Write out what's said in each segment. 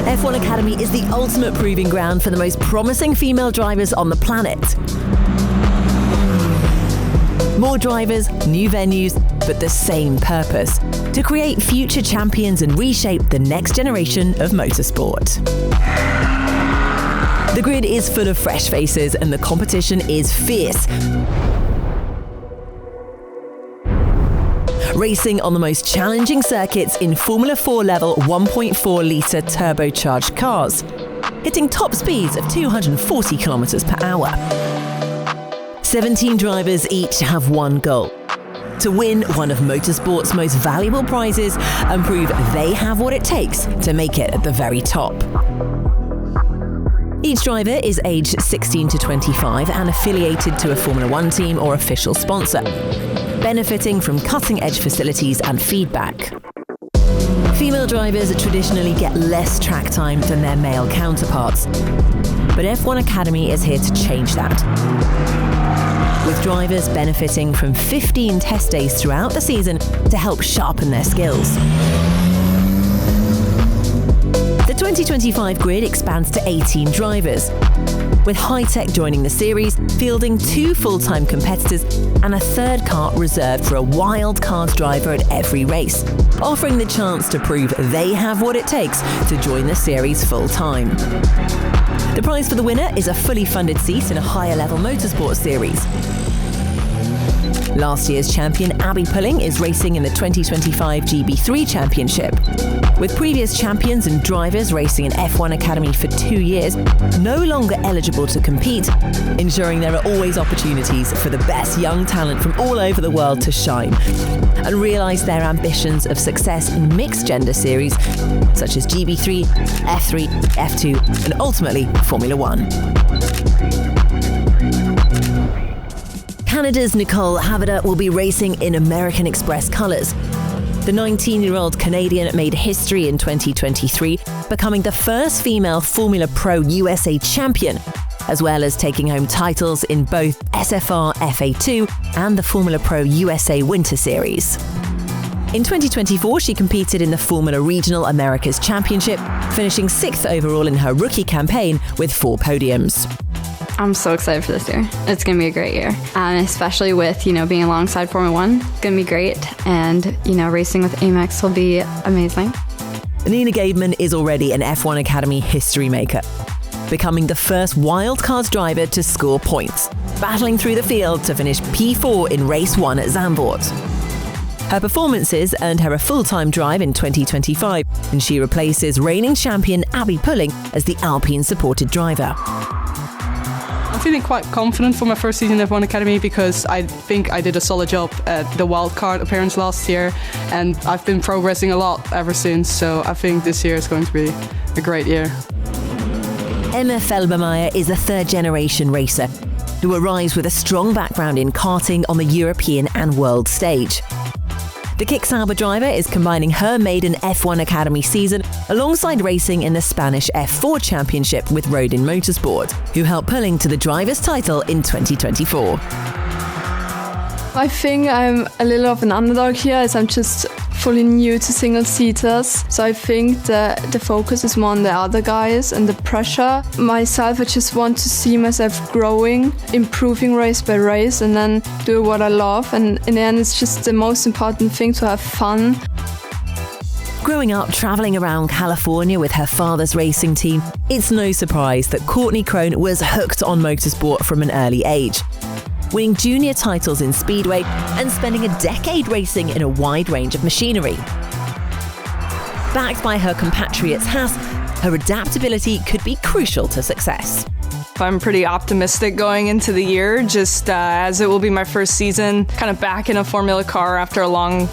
F1 Academy is the ultimate proving ground for the most promising female drivers on the planet. More drivers, new venues, but the same purpose: to create future champions and reshape the next generation of motorsport. The grid is full of fresh faces and the competition is fierce. Racing on the most challenging circuits in Formula 4 level 1.4-litre turbocharged cars, hitting top speeds of 240 kilometers per hour. 17 drivers each have one goal: to win one of motorsport's most valuable prizes and prove they have what it takes to make it at the very top. Each driver is aged 16 to 25 and affiliated to a Formula 1 team or official sponsor, benefiting from cutting-edge facilities and feedback. Female drivers traditionally get less track time than their male counterparts, but F1 Academy is here to change that, with drivers benefiting from 15 test days throughout the season to help sharpen their skills. The 2025 grid expands to 18 drivers, with High-Tech joining the series, fielding 2 full-time competitors and a third car reserved for a wild card driver at every race, offering the chance to prove they have what it takes to join the series full-time. The prize for the winner is a fully funded seat in a higher-level motorsport series. Last year's champion Abby Pulling is racing in the 2025 GB3 Championship. With previous champions and drivers racing in F1 Academy for 2 years, no longer eligible to compete, ensuring there are always opportunities for the best young talent from all over the world to shine and realise their ambitions of success in mixed gender series such as GB3, F3, F2 and ultimately Formula 1. Canada's Nicole Havada will be racing in American Express colours. The 19-year-old Canadian made history in 2023, becoming the first female Formula Pro USA champion, as well as taking home titles in both SFR FA2 and the Formula Pro USA Winter Series. In 2024, she competed in the Formula Regional Americas Championship, finishing 6th overall in her rookie campaign with 4 podiums. I'm so excited for this year. It's going to be a great year. And especially with, being alongside Formula 1, it's going to be great. And, racing with Amex will be amazing. Nina Gabeman is already an F1 Academy history maker, becoming the first wildcard driver to score points, battling through the field to finish P4 in race 1 at Zandvoort. Her performances earned her a full-time drive in 2025, and she replaces reigning champion Abby Pulling as the Alpine-supported driver. I'm feeling quite confident for my first season in F1 Academy because I think I did a solid job at the wildcard appearance last year, and I've been progressing a lot ever since, so I think this year is going to be a great year. Emma Felbermeyer is a third-generation racer who arrives with a strong background in karting on the European and world stage. The Kick-Sauber driver is combining her maiden F1 Academy season alongside racing in the Spanish F4 Championship with Rodin Motorsport, who helped Pulling to the driver's title in 2024. I think I'm a little of an underdog here as I'm just fully new to single-seaters. So I think the focus is more on the other guys and the pressure. Myself, I just want to see myself growing, improving race by race, and then do what I love. And in the end, it's just the most important thing to have fun. Growing up travelling around California with her father's racing team, it's no surprise that Courtney Crone was hooked on motorsport from an early age, winning junior titles in Speedway and spending a decade racing in a wide range of machinery. Backed by her compatriots Haas, her adaptability could be crucial to success. I'm pretty optimistic going into the year, just as it will be my first season kind of back in a Formula car after a long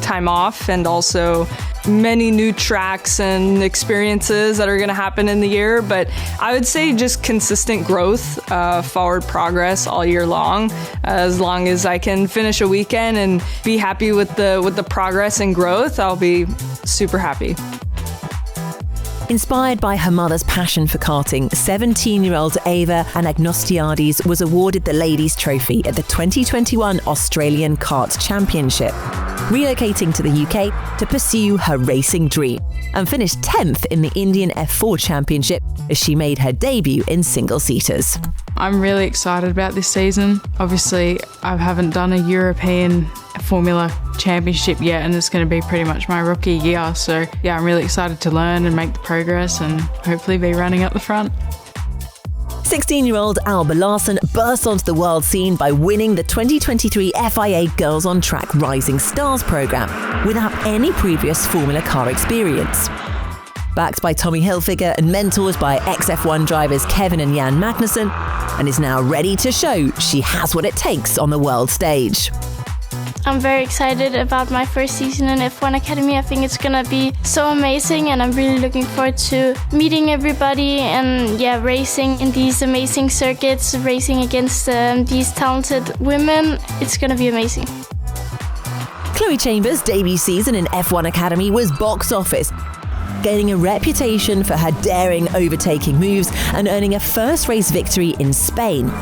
time off, and also many new tracks and experiences that are going to happen in the year. But I would say just consistent growth, forward progress all year long. As long as I can finish a weekend and be happy with the progress and growth, I'll be super happy. Inspired by her mother's passion for karting, 17-year-old Ava Anagnostiades was awarded the Ladies' Trophy at the 2021 Australian Kart Championship. relocating to the UK to pursue her racing dream, and finished 10th in the Indian F4 Championship as she made her debut in single-seaters. I'm really excited about this season. Obviously, I haven't done a European Formula Championship yet, and it's going to be pretty much my rookie year. So yeah, I'm really excited to learn and make the progress and hopefully be running up the front. 16-year-old Alba Larsen burst onto the world scene by winning the 2023 FIA Girls on Track Rising Stars programme without any previous Formula Car experience. Backed by Tommy Hilfiger and mentors by ex-F1 drivers Kevin and Jan Magnussen, and is now ready to show she has what it takes on the world stage. I'm very excited about my first season in F1 Academy. I think it's gonna be so amazing, and I'm really looking forward to meeting everybody and racing in these amazing circuits, racing against these talented women. It's gonna be amazing. Chloe Chambers' debut season in F1 Academy was box office, gaining a reputation for her daring overtaking moves and earning a first race victory in Spain.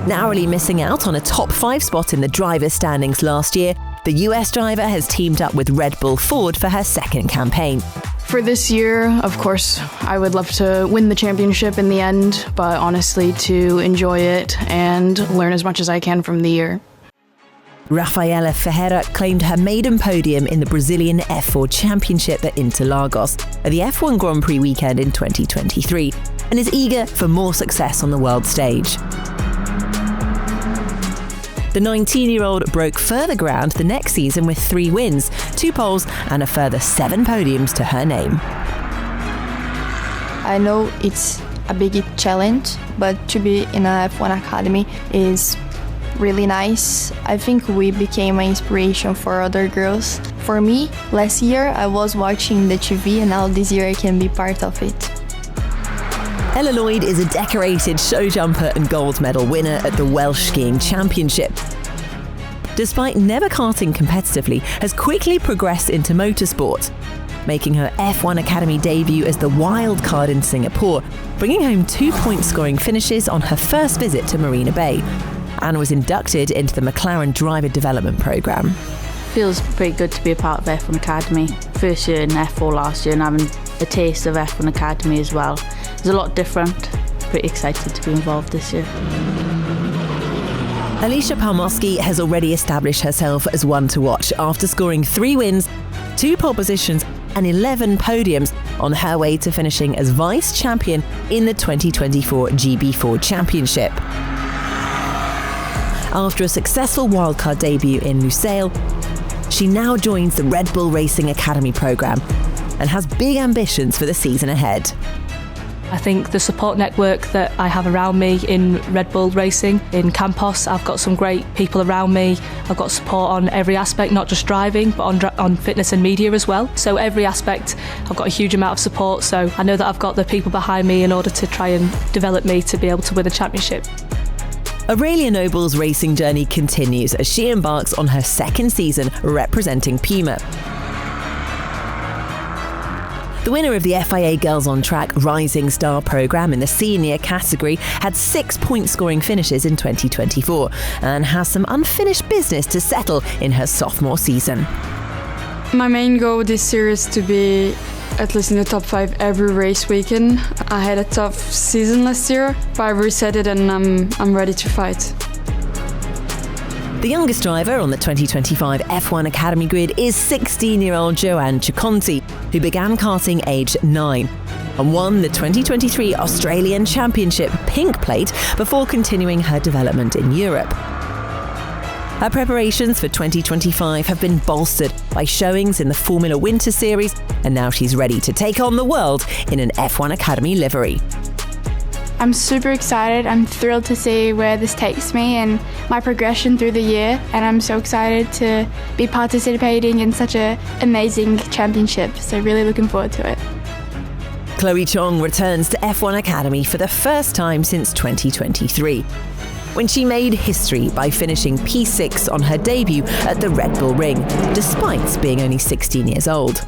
Narrowly missing out on a top 5 spot in the driver's standings last year, the US driver has teamed up with Red Bull Ford for her second campaign. For this year, of course, I would love to win the championship in the end, but honestly to enjoy it and learn as much as I can from the year. Rafaela Ferreira claimed her maiden podium in the Brazilian F4 Championship at Interlagos at the F1 Grand Prix weekend in 2023 and is eager for more success on the world stage. The 19-year-old broke further ground the next season with 3 wins, 2 poles and a further 7 podiums to her name. I know it's a big challenge, but to be in a F1 Academy is really nice. I think we became an inspiration for other girls. For me, last year I was watching the TV, and now this year I can be part of it. Ella Lloyd is a decorated show jumper and gold medal winner at the Welsh Skiing Championship. Despite never karting competitively, has quickly progressed into motorsport, making her F1 Academy debut as the wild card in Singapore, bringing home 2 point-scoring finishes on her first visit to Marina Bay, and was inducted into the McLaren Driver Development Programme. Feels pretty good to be a part of F1 Academy. First year in F4 last year and having a taste of F1 Academy as well. It's a lot different. Pretty excited to be involved this year. Alicia Palmowski has already established herself as one to watch after scoring 3 wins, 2 pole positions and 11 podiums on her way to finishing as vice-champion in the 2024 GB4 Championship. After a successful wildcard debut in Lusail, she now joins the Red Bull Racing Academy programme and has big ambitions for the season ahead. I think the support network that I have around me in Red Bull Racing, in Campos, I've got some great people around me. I've got support on every aspect, not just driving, but on fitness and media as well. So every aspect, I've got a huge amount of support. So I know that I've got the people behind me in order to try and develop me to be able to win a championship. Aurelia Noble's racing journey continues as she embarks on her second season representing Puma. The winner of the FIA Girls on Track Rising Star programme in the senior category had 6 point-scoring finishes in 2024 and has some unfinished business to settle in her sophomore season. My main goal this year is to be at least in the top 5 every race weekend. I had a tough season last year, but I reset it and I'm ready to fight. The youngest driver on the 2025 F1 Academy grid is 16-year-old Joanne Ciconti, who began karting aged 9 and won the 2023 Australian Championship Pink Plate before continuing her development in Europe. Her preparations for 2025 have been bolstered by showings in the Formula Winter Series, and now she's ready to take on the world in an F1 Academy livery. I'm super excited. I'm thrilled to see where this takes me and my progression through the year, and I'm so excited to be participating in such an amazing championship, so really looking forward to it. Chloe Chong returns to F1 Academy for the first time since 2023, when she made history by finishing P6 on her debut at the Red Bull Ring, despite being only 16 years old.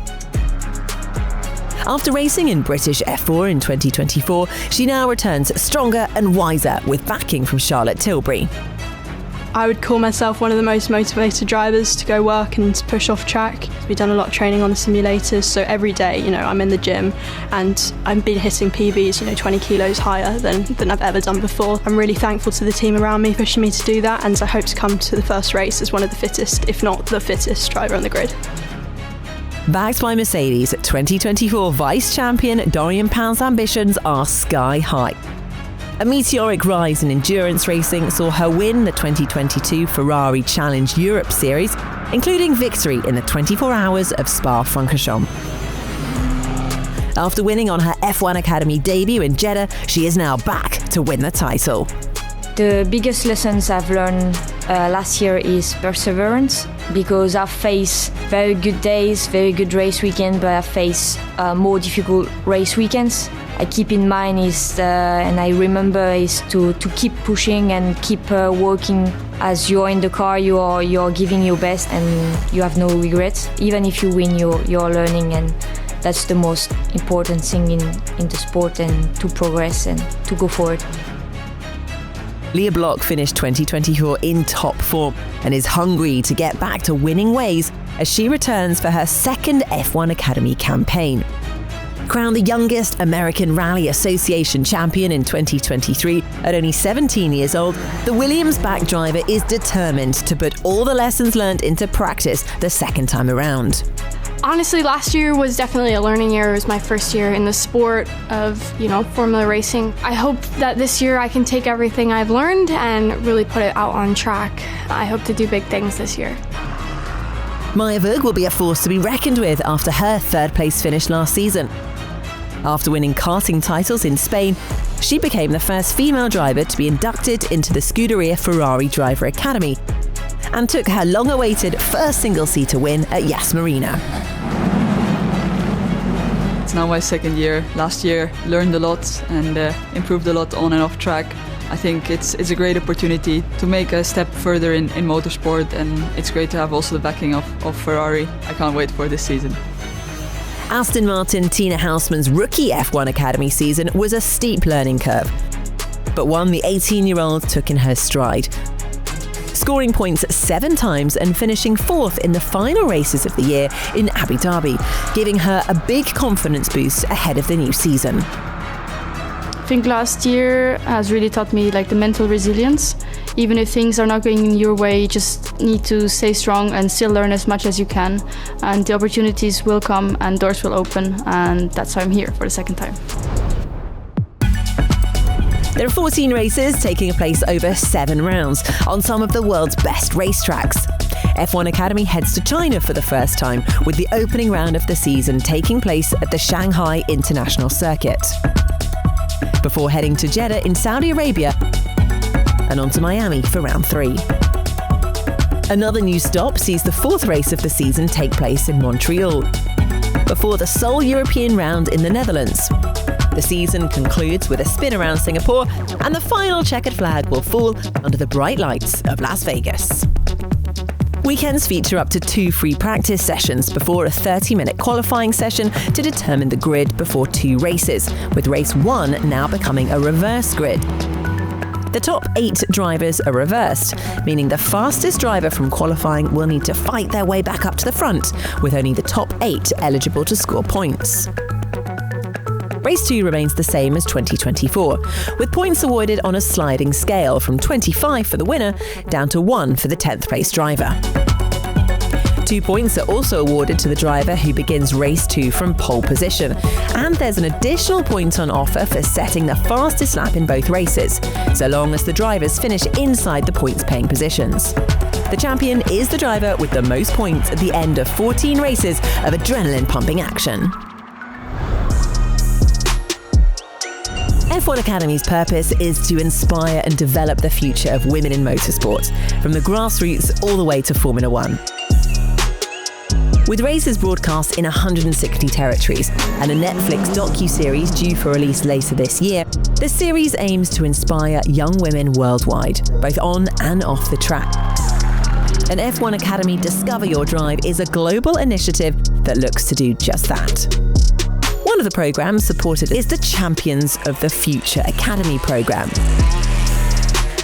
After racing in British F4 in 2024, she now returns stronger and wiser with backing from Charlotte Tilbury. I would call myself one of the most motivated drivers to go work and push off track. We've done a lot of training on the simulators, so every day, I'm in the gym and I've been hitting PBs, 20 kilos higher than I've ever done before. I'm really thankful to the team around me pushing me to do that, and I hope to come to the first race as one of the fittest, if not the fittest driver on the grid. Backed by Mercedes, 2024 Vice Champion Dorian Pound's ambitions are sky high. A meteoric rise in endurance racing saw her win the 2022 Ferrari Challenge Europe Series, including victory in the 24 Hours of Spa-Francorchamps. After winning on her F1 Academy debut in Jeddah, she is now back to win the title. The biggest lessons I've learned last year is perseverance, because I've faced very good days, very good race weekend, but I've faced more difficult race weekends. I keep in mind and I remember is to keep pushing and keep working. As you're in the car, you're giving your best and you have no regrets. Even if you win, you're learning, and that's the most important thing in the sport, and to progress and to go forward. Leah Block finished 2024 in top form and is hungry to get back to winning ways as she returns for her second F1 Academy campaign. Crowned the youngest American Rally Association champion in 2023 at only 17 years old, the Williams-backed driver is determined to put all the lessons learned into practice the second time around. Honestly, last year was definitely a learning year. It was my first year in the sport of, Formula racing. I hope that this year I can take everything I've learned and really put it out on track. I hope to do big things this year. Maya Vug will be a force to be reckoned with after her third-place finish last season. After winning karting titles in Spain, she became the first female driver to be inducted into the Scuderia Ferrari Driver Academy and took her long-awaited first single-seater win at Yas Marina. It's now my second year. Last year, learned a lot and improved a lot on and off track. I think it's a great opportunity to make a step further in motorsport, and it's great to have also the backing of Ferrari. I can't wait for this season. Aston Martin Tina Hausmann's rookie F1 Academy season was a steep learning curve, but one the 18-year-old took in her stride, scoring points 7 times and finishing 4th in the final races of the year in Abu Dhabi, giving her a big confidence boost ahead of the new season. I think last year has really taught me the mental resilience. Even if things are not going your way, you just need to stay strong and still learn as much as you can. And the opportunities will come and doors will open, and that's why I'm here for the second time. There are 14 races taking place over 7 rounds on some of the world's best racetracks. F1 Academy heads to China for the first time, with the opening round of the season taking place at the Shanghai International Circuit, before heading to Jeddah in Saudi Arabia and on to Miami for round 3. Another new stop sees the 4th race of the season take place in Montreal, before the sole European round in the Netherlands. The season concludes with a spin around Singapore, and the final checkered flag will fall under the bright lights of Las Vegas. Weekends feature up to 2 free practice sessions before a 30-minute qualifying session to determine the grid before 2 races, with race 1 now becoming a reverse grid. The top 8 drivers are reversed, meaning the fastest driver from qualifying will need to fight their way back up to the front, with only the top 8 eligible to score points. Race 2 remains the same as 2024, with points awarded on a sliding scale from 25 for the winner down to 1 for the 10th place driver. 2 points are also awarded to the driver who begins race 2 from pole position, and there's an additional point on offer for setting the fastest lap in both races, so long as the drivers finish inside the points-paying positions. The champion is the driver with the most points at the end of 14 races of adrenaline-pumping action. F1 Academy's purpose is to inspire and develop the future of women in motorsport, from the grassroots all the way to Formula 1. With races broadcast in 160 territories and a Netflix docu-series due for release later this year, the series aims to inspire young women worldwide, both on and off the track. And F1 Academy Discover Your Drive is a global initiative that looks to do just that. One of the programs supported is the Champions of the Future Academy program.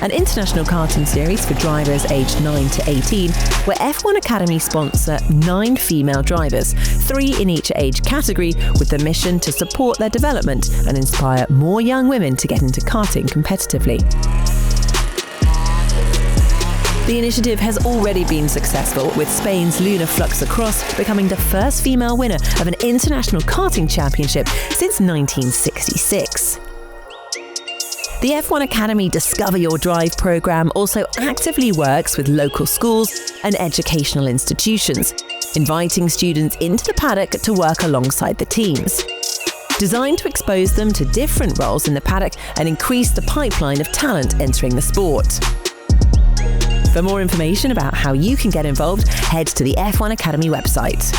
an international karting series for drivers aged 9 to 18, where F1 Academy sponsor 9 female drivers, 3 in each age category, with the mission to support their development and inspire more young women to get into karting competitively. The initiative has already been successful, with Spain's Luna Fluxacross becoming the first female winner of an international karting championship since 1966. The F1 Academy Discover Your Drive program also actively works with local schools and educational institutions, inviting students into the paddock to work alongside the teams. Designed to expose them to different roles in the paddock and increase the pipeline of talent entering the sport. For more information about how you can get involved, head to the F1 Academy website.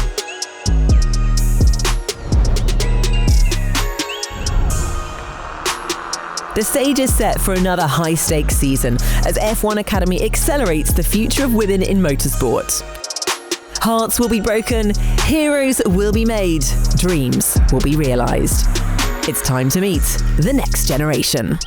The stage is set for another high-stakes season as F1 Academy accelerates the future of women in motorsport. Hearts will be broken, heroes will be made, dreams will be realised. It's time to meet the next generation.